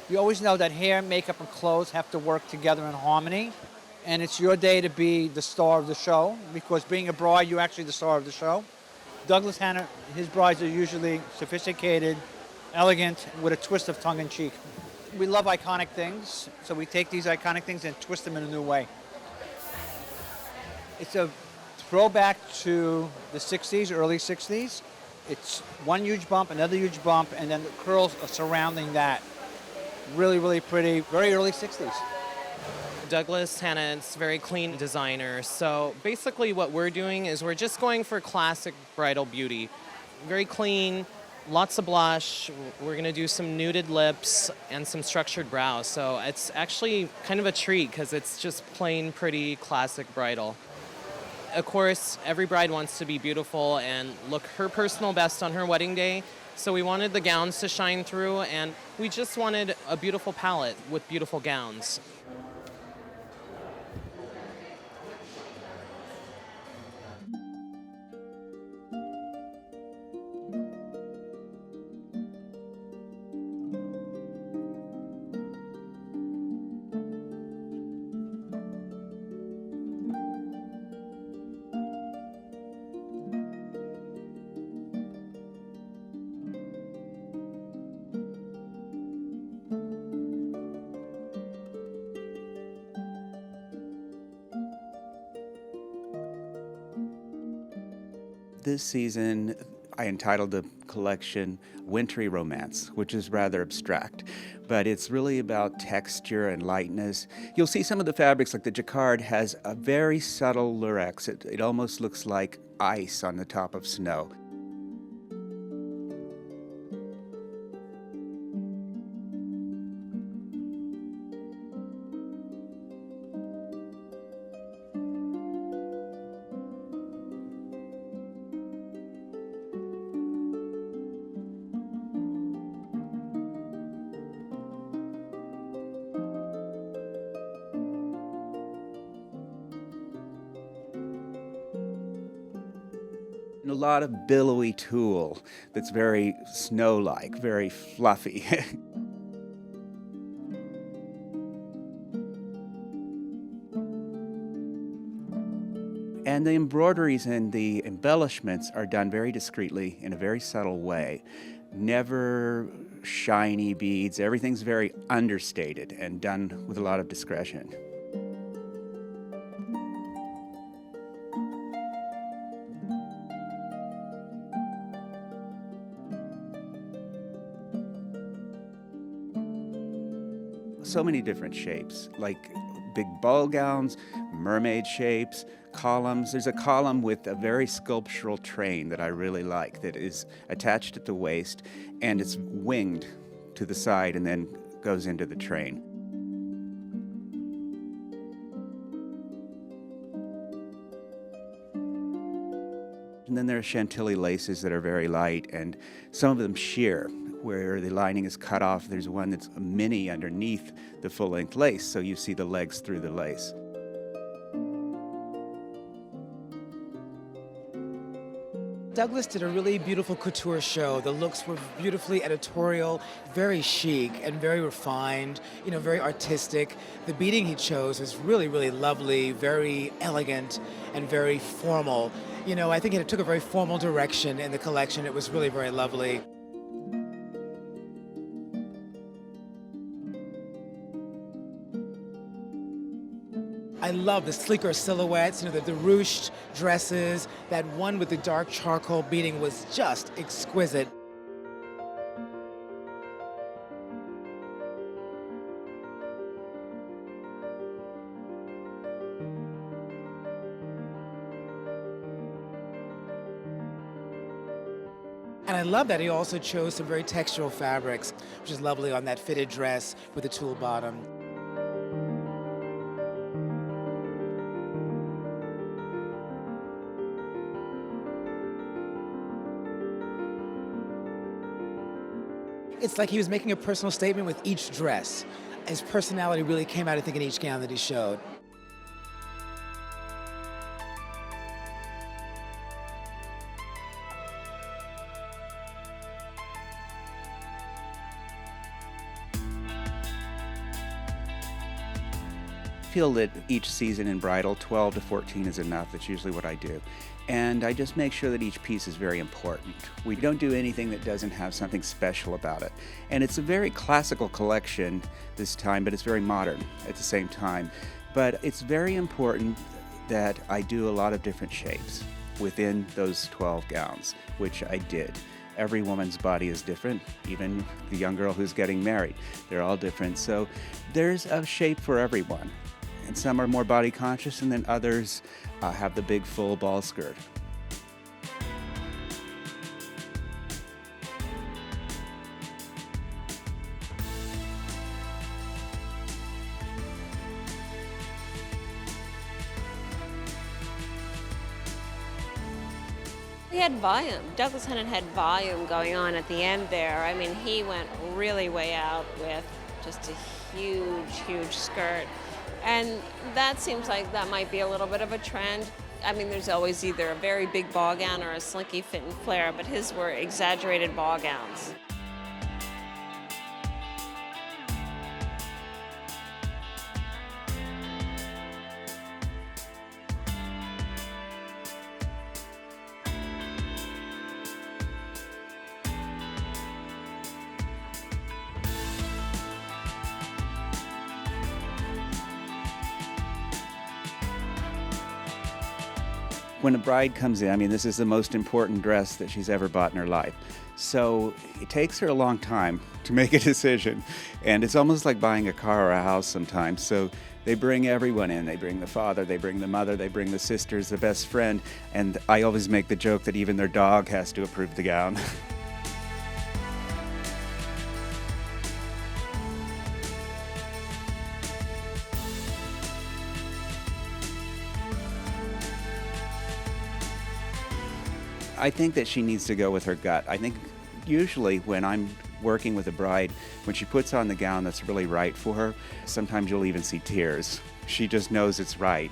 You always know that hair, makeup, and clothes have to work together in harmony. And it's your day to be the star of the show because being a bride, you're actually the star of the show. Douglas Hannant, his brides are usually sophisticated, elegant, with a twist of tongue-in-cheek. We love iconic things, so we take these iconic things and twist them in a new way. It's a throwback to the 60s, early 60s. It's one huge bump, another huge bump, and then the curls are surrounding that. Really, really pretty, very early 60s. Douglas Hannant's very clean designer. So basically what we're doing is we're just going for classic bridal beauty. Very clean, lots of blush. We're going to do some nuded lips and some structured brows. So it's actually kind of a treat because it's just plain pretty classic bridal. Of course, every bride wants to be beautiful and look her personal best on her wedding day. So we wanted the gowns to shine through, and we just wanted a beautiful palette with beautiful gowns. This season, I entitled the collection Wintry Romance, which is rather abstract, but it's really about texture and lightness. You'll see some of the fabrics, like the jacquard, has a very subtle lurex. It almost looks like ice on the top of snow. And a lot of billowy tulle that's very snow-like, very fluffy. And the embroideries and the embellishments are done very discreetly in a very subtle way. Never shiny beads. Everything's very understated and done with a lot of discretion. So many different shapes, like big ball gowns, mermaid shapes, columns. There's a column with a very sculptural train that I really like that is attached at the waist and it's winged to the side and then goes into the train. And then there are chantilly laces that are very light and some of them sheer, where the lining is cut off. There's one that's a mini underneath the full-length lace, so you see the legs through the lace. Douglas did a really beautiful couture show. The looks were beautifully editorial, very chic and very refined, very artistic. The beading he chose was really, really lovely, very elegant and very formal. I think it took a very formal direction in the collection. It was really very lovely. I love the sleeker silhouettes, the ruched dresses. That one with the dark charcoal beading was just exquisite. And I love that he also chose some very textural fabrics, which is lovely on that fitted dress with the tulle bottom. It's like he was making a personal statement with each dress. His personality really came out, I think, in each gown that he showed. feel that each season in bridal, 12 to 14 is enough. That's usually what I do. And I just make sure that each piece is very important. We don't do anything that doesn't have something special about it. And it's a very classical collection this time, but it's very modern at the same time. But it's very important that I do a lot of different shapes within those 12 gowns, which I did. Every woman's body is different, even the young girl who's getting married. They're all different. So there's a shape for everyone. And some are more body conscious, and then others have the big full ball skirt. He had volume. Douglas Hannant had volume going on at the end there. I mean, he went really way out with just a huge, huge skirt. And that seems like that might be a little bit of a trend. I mean, there's always either a very big ball gown or a slinky fit and flare, but his were exaggerated ball gowns. When a bride comes in, I mean, this is the most important dress that she's ever bought in her life. So it takes her a long time to make a decision. And it's almost like buying a car or a house sometimes. So they bring everyone in. They bring the father, they bring the mother, they bring the sisters, the best friend. And I always make the joke that even their dog has to approve the gown. I think that she needs to go with her gut. I think usually when I'm working with a bride, when she puts on the gown that's really right for her, sometimes you'll even see tears. She just knows it's right.